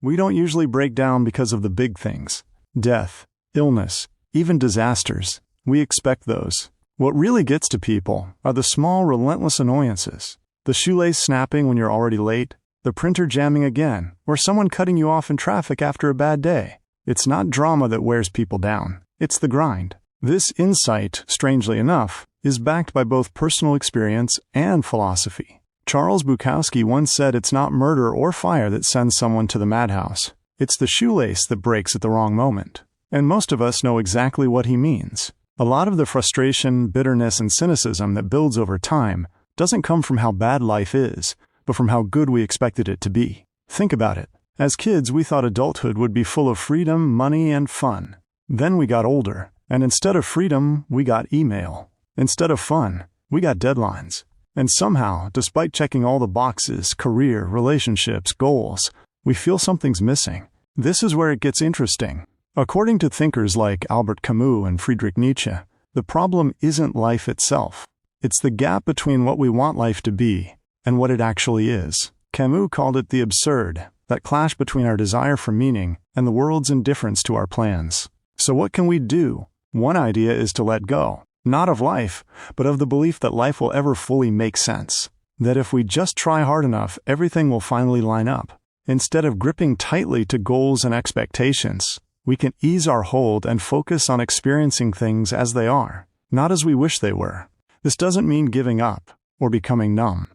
We don't usually break down because of the big things. Death, illness, even disasters. We expect those. What really gets to people are the small, relentless annoyances. The shoelace snapping when you're already late, the printer jamming again, or someone cutting you off in traffic after a bad day. It's not drama that wears people down. It's the grind. This insight, strangely enough, is backed by both personal experience and philosophy. Charles Bukowski once said it's not murder or fire that sends someone to the madhouse. It's the shoelace that breaks at the wrong moment. And most of us know exactly what he means. A lot of the frustration, bitterness, and cynicism that builds over time doesn't come from how bad life is, but from how good we expected it to be. Think about it. As kids, we thought adulthood would be full of freedom, money, and fun. Then we got older, and instead of freedom, we got email. Instead of fun, we got deadlines. And somehow, despite checking all the boxes, career, relationships, goals, we feel something's missing. This is where it gets interesting. According to thinkers like Albert Camus and Friedrich Nietzsche, the problem isn't life itself. It's the gap between what we want life to be and what it actually is. Camus called it the absurd, that clash between our desire for meaning and the world's indifference to our plans. So what can we do? One idea is to let go, not of life, but of the belief that life will ever fully make sense. That if we just try hard enough, everything will finally line up. Instead of gripping tightly to goals and expectations, we can ease our hold and focus on experiencing things as they are, not as we wish they were. This doesn't mean giving up or becoming numb.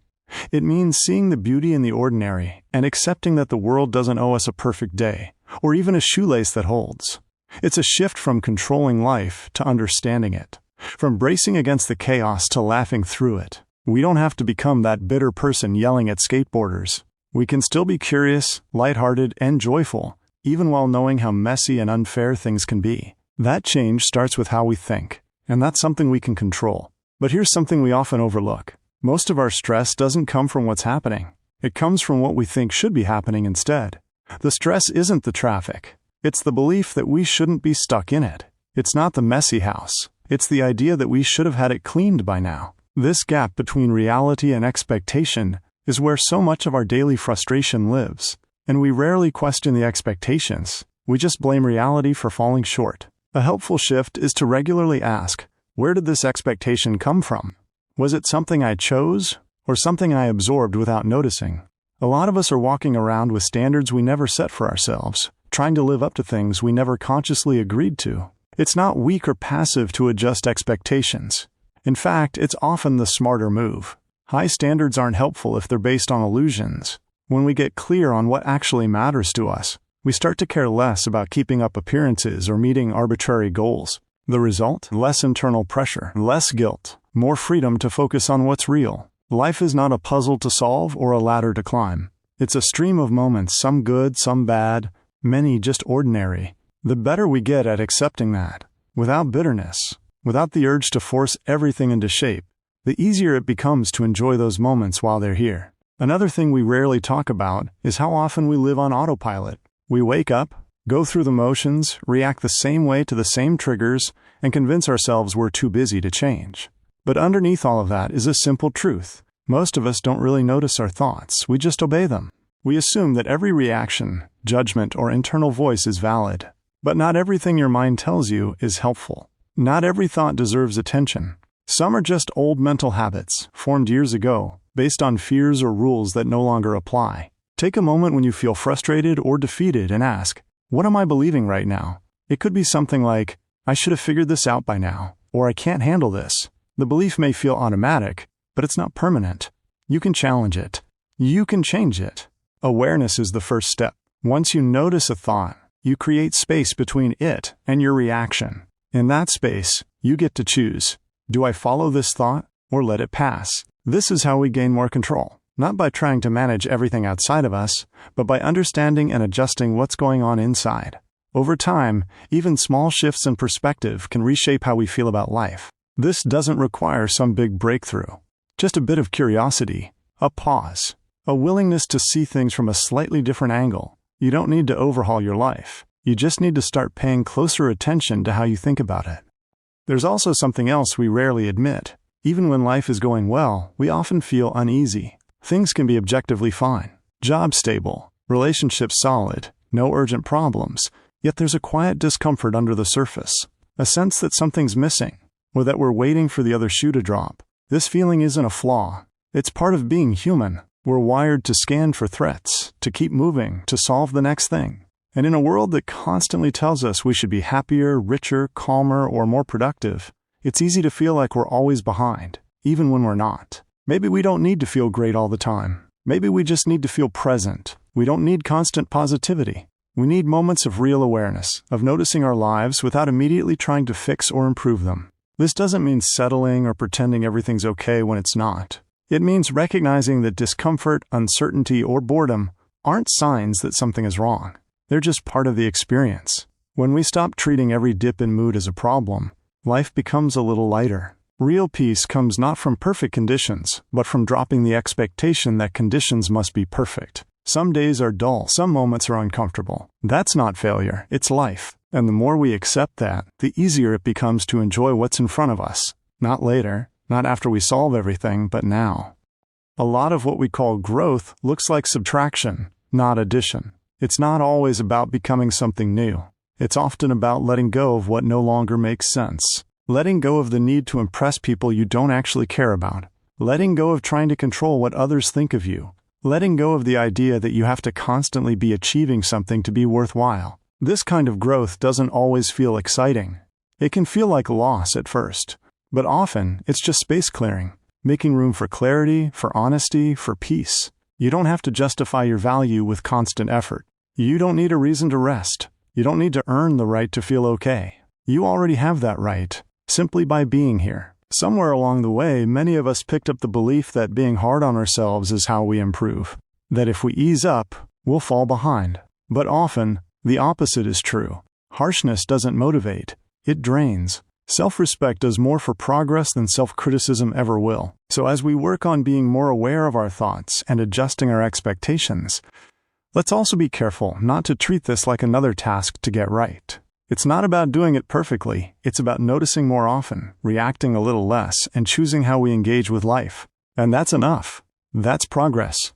It means seeing the beauty in the ordinary and accepting that the world doesn't owe us a perfect day or even a shoelace that holds. It's a shift from controlling life to understanding it, from bracing against the chaos to laughing through it. We don't have to become that bitter person yelling at skateboarders. We can still be curious, lighthearted, and joyful, even while knowing how messy and unfair things can be. That change starts with how we think, and that's something we can control. But here's something we often overlook. Most of our stress doesn't come from what's happening. It comes from what we think should be happening instead. The stress isn't the traffic. It's the belief that we shouldn't be stuck in it. It's not the messy house. It's the idea that we should have had it cleaned by now. This gap between reality and expectation is where so much of our daily frustration lives. And we rarely question the expectations. We just blame reality for falling short. A helpful shift is to regularly ask, where did this expectation come from? Was it something I chose, or something I absorbed without noticing? A lot of us are walking around with standards we never set for ourselves, trying to live up to things we never consciously agreed to. It's not weak or passive to adjust expectations. In fact, it's often the smarter move. High standards aren't helpful if they're based on illusions. When we get clear on what actually matters to us, we start to care less about keeping up appearances or meeting arbitrary goals. The result? Less internal pressure, less guilt, more freedom to focus on what's real. Life is not a puzzle to solve or a ladder to climb. It's a stream of moments, some good, some bad, many just ordinary. The better we get at accepting that, without bitterness, without the urge to force everything into shape, the easier it becomes to enjoy those moments while they're here. Another thing we rarely talk about is how often we live on autopilot. We wake up, go through the motions, react the same way to the same triggers, and convince ourselves we're too busy to change. But underneath all of that is a simple truth. Most of us don't really notice our thoughts, we just obey them. We assume that every reaction, judgment, or internal voice is valid. But not everything your mind tells you is helpful. Not every thought deserves attention. Some are just old mental habits, formed years ago, based on fears or rules that no longer apply. Take a moment when you feel frustrated or defeated and ask, what am I believing right now? It could be something like, I should have figured this out by now, or I can't handle this. The belief may feel automatic, but it's not permanent. You can challenge it. You can change it. Awareness is the first step. Once you notice a thought, you create space between it and your reaction. In that space, you get to choose. Do I follow this thought or let it pass? This is how we gain more control. Not by trying to manage everything outside of us, but by understanding and adjusting what's going on inside. Over time, even small shifts in perspective can reshape how we feel about life. This doesn't require some big breakthrough. Just a bit of curiosity, a pause, a willingness to see things from a slightly different angle. You don't need to overhaul your life. You just need to start paying closer attention to how you think about it. There's also something else we rarely admit. Even when life is going well, we often feel uneasy. Things can be objectively fine. Job stable, relationships solid, no urgent problems, yet there's a quiet discomfort under the surface, a sense that something's missing, or that we're waiting for the other shoe to drop. This feeling isn't a flaw. It's part of being human. We're wired to scan for threats, to keep moving, to solve the next thing. And in a world that constantly tells us we should be happier, richer, calmer, or more productive, it's easy to feel like we're always behind, even when we're not. Maybe we don't need to feel great all the time. Maybe we just need to feel present. We don't need constant positivity. We need moments of real awareness, of noticing our lives without immediately trying to fix or improve them. This doesn't mean settling or pretending everything's okay when it's not. It means recognizing that discomfort, uncertainty, or boredom aren't signs that something is wrong. They're just part of the experience. When we stop treating every dip in mood as a problem, life becomes a little lighter. Real peace comes not from perfect conditions, but from dropping the expectation that conditions must be perfect. Some days are dull, some moments are uncomfortable. That's not failure, it's life. And the more we accept that, the easier it becomes to enjoy what's in front of us. Not later, not after we solve everything, but now. A lot of what we call growth looks like subtraction, not addition. It's not always about becoming something new. It's often about letting go of what no longer makes sense. Letting go of the need to impress people you don't actually care about. Letting go of trying to control what others think of you. Letting go of the idea that you have to constantly be achieving something to be worthwhile. This kind of growth doesn't always feel exciting. It can feel like loss at first, but often it's just space clearing, making room for clarity, for honesty, for peace. You don't have to justify your value with constant effort. You don't need a reason to rest. You don't need to earn the right to feel okay. You already have that right, simply by being here. Somewhere along the way, many of us picked up the belief that being hard on ourselves is how we improve. That if we ease up, we'll fall behind. But often, the opposite is true. Harshness doesn't motivate. It drains. Self-respect does more for progress than self-criticism ever will. So as we work on being more aware of our thoughts and adjusting our expectations, let's also be careful not to treat this like another task to get right. It's not about doing it perfectly. It's about noticing more often, reacting a little less, and choosing how we engage with life. And that's enough. That's progress.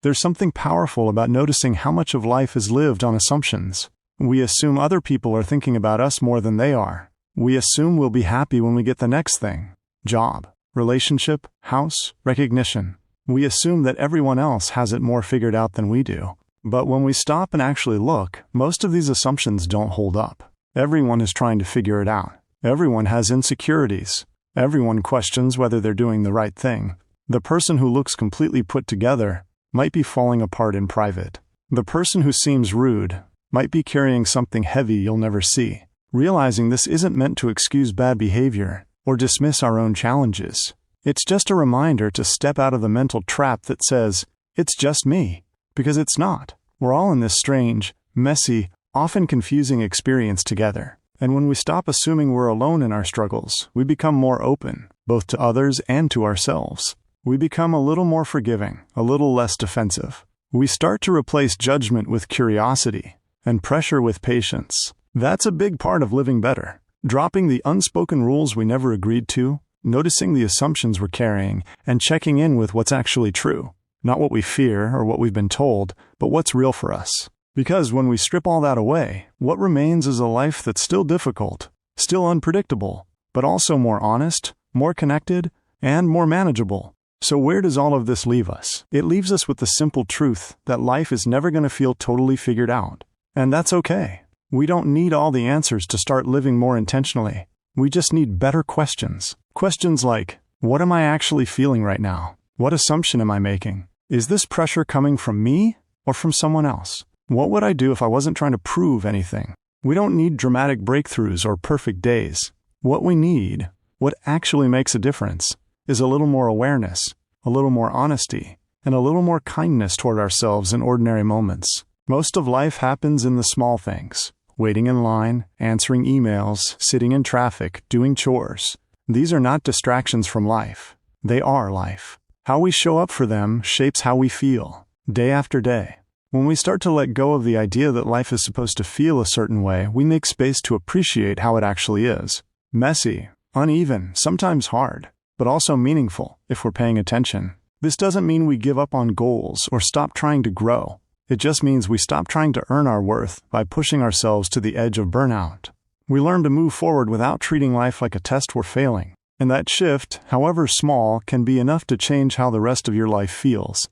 There's something powerful about noticing how much of life is lived on assumptions. We assume other people are thinking about us more than they are. We assume we'll be happy when we get the next thing. Job, relationship, house, recognition. We assume that everyone else has it more figured out than we do. But when we stop and actually look, most of these assumptions don't hold up. Everyone is trying to figure it out. Everyone has insecurities. Everyone questions whether they're doing the right thing. The person who looks completely put together might be falling apart in private. The person who seems rude might be carrying something heavy you'll never see. Realizing this isn't meant to excuse bad behavior or dismiss our own challenges. It's just a reminder to step out of the mental trap that says, it's just me. Because it's not. We're all in this strange, messy, often confusing experience together. And when we stop assuming we're alone in our struggles, we become more open, both to others and to ourselves. We become a little more forgiving, a little less defensive. We start to replace judgment with curiosity and pressure with patience. That's a big part of living better. Dropping the unspoken rules we never agreed to, noticing the assumptions we're carrying, and checking in with what's actually true. Not what we fear or what we've been told, but what's real for us. Because when we strip all that away, what remains is a life that's still difficult, still unpredictable, but also more honest, more connected, and more manageable. So where does all of this leave us? It leaves us with the simple truth that life is never going to feel totally figured out. And that's okay. We don't need all the answers to start living more intentionally. We just need better questions. Questions like, what am I actually feeling right now? What assumption am I making? Is this pressure coming from me or from someone else? What would I do if I wasn't trying to prove anything? We don't need dramatic breakthroughs or perfect days. What we need, what actually makes a difference, is a little more awareness, a little more honesty, and a little more kindness toward ourselves in ordinary moments. Most of life happens in the small things. Waiting in line, answering emails, sitting in traffic, doing chores. These are not distractions from life. They are life. How we show up for them shapes how we feel, day after day. When we start to let go of the idea that life is supposed to feel a certain way, we make space to appreciate how it actually is. Messy, uneven, sometimes hard, but also meaningful if we're paying attention. This doesn't mean we give up on goals or stop trying to grow. It just means we stop trying to earn our worth by pushing ourselves to the edge of burnout. We learn to move forward without treating life like a test we're failing. And that shift, however small, can be enough to change how the rest of your life feels.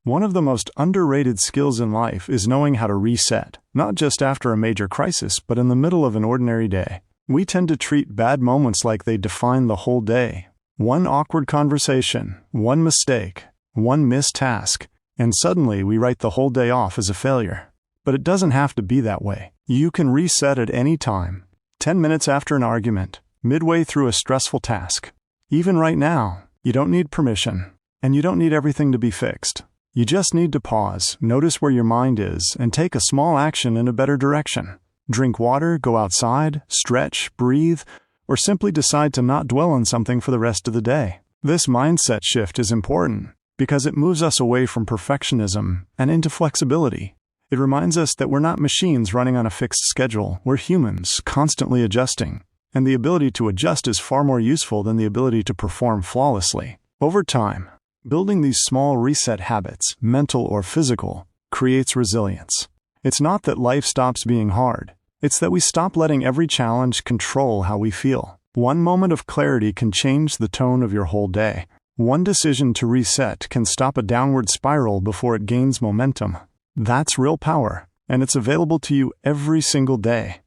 One of the most underrated skills in life is knowing how to reset, not just after a major crisis, but in the middle of an ordinary day. We tend to treat bad moments like they define the whole day. One awkward conversation, one mistake, one missed task, and suddenly we write the whole day off as a failure. But it doesn't have to be that way. You can reset at any time. 10 minutes after an argument, midway through a stressful task. Even right now, you don't need permission, and you don't need everything to be fixed. You just need to pause, notice where your mind is, and take a small action in a better direction. Drink water, go outside, stretch, breathe, or simply decide to not dwell on something for the rest of the day. This mindset shift is important because it moves us away from perfectionism and into flexibility. It reminds us that we're not machines running on a fixed schedule, we're humans, constantly adjusting. And the ability to adjust is far more useful than the ability to perform flawlessly. Over time, building these small reset habits, mental or physical, creates resilience. It's not that life stops being hard. It's that we stop letting every challenge control how we feel. One moment of clarity can change the tone of your whole day. One decision to reset can stop a downward spiral before it gains momentum. That's real power, and it's available to you every single day.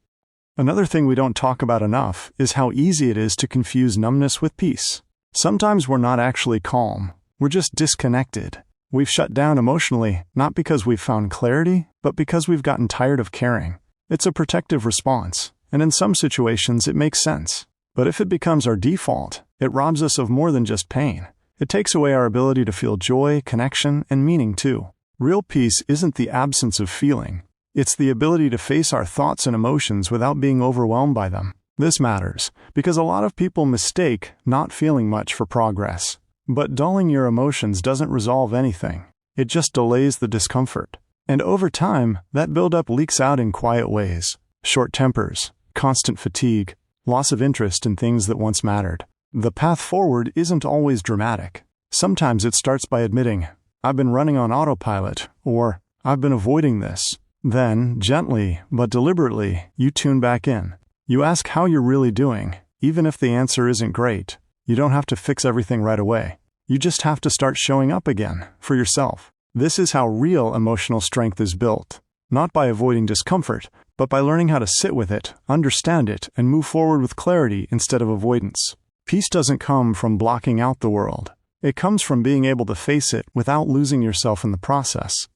Another thing we don't talk about enough is how easy it is to confuse numbness with peace. Sometimes we're not actually calm. We're just disconnected. We've shut down emotionally, not because we've found clarity, but because we've gotten tired of caring. It's a protective response, and in some situations it makes sense. But if it becomes our default, it robs us of more than just pain. It takes away our ability to feel joy, connection, and meaning too. Real peace isn't the absence of feeling. It's the ability to face our thoughts and emotions without being overwhelmed by them. This matters because a lot of people mistake not feeling much for progress. But dulling your emotions doesn't resolve anything. It just delays the discomfort. And over time, that buildup leaks out in quiet ways. Short tempers, constant fatigue, loss of interest in things that once mattered. The path forward isn't always dramatic. Sometimes it starts by admitting, I've been running on autopilot, or I've been avoiding this. Then, gently but deliberately, you tune back in. You ask how you're really doing, even if the answer isn't great. You don't have to fix everything right away. You just have to start showing up again, for yourself. This is how real emotional strength is built. Not by avoiding discomfort, but by learning how to sit with it, understand it, and move forward with clarity instead of avoidance. Peace doesn't come from blocking out the world. It comes from being able to face it without losing yourself in the process.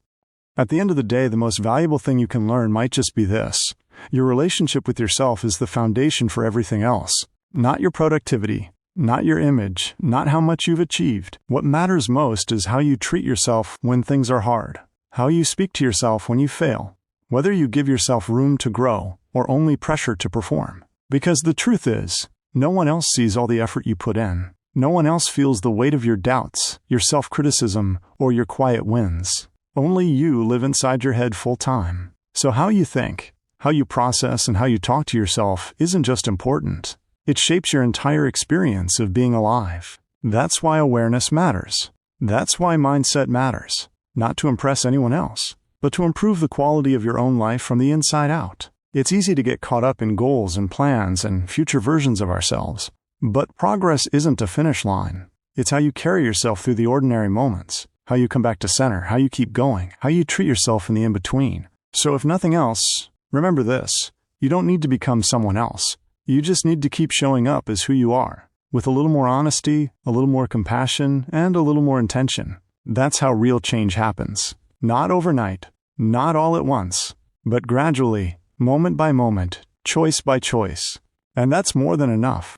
At the end of the day, the most valuable thing you can learn might just be this. Your relationship with yourself is the foundation for everything else. Not your productivity, not your image, not how much you've achieved. What matters most is how you treat yourself when things are hard, how you speak to yourself when you fail, whether you give yourself room to grow or only pressure to perform. Because the truth is, no one else sees all the effort you put in. No one else feels the weight of your doubts, your self-criticism, or your quiet wins. Only you live inside your head full time. So how you think, how you process, and how you talk to yourself isn't just important. It shapes your entire experience of being alive. That's why awareness matters. That's why mindset matters. Not to impress anyone else, but to improve the quality of your own life from the inside out. It's easy to get caught up in goals and plans and future versions of ourselves. But progress isn't a finish line. It's how you carry yourself through the ordinary moments, how you come back to center, how you keep going, how you treat yourself in the in-between. So if nothing else, remember this. You don't need to become someone else. You just need to keep showing up as who you are, with a little more honesty, a little more compassion, and a little more intention. That's how real change happens. Not overnight, not all at once, but gradually, moment by moment, choice by choice. And that's more than enough.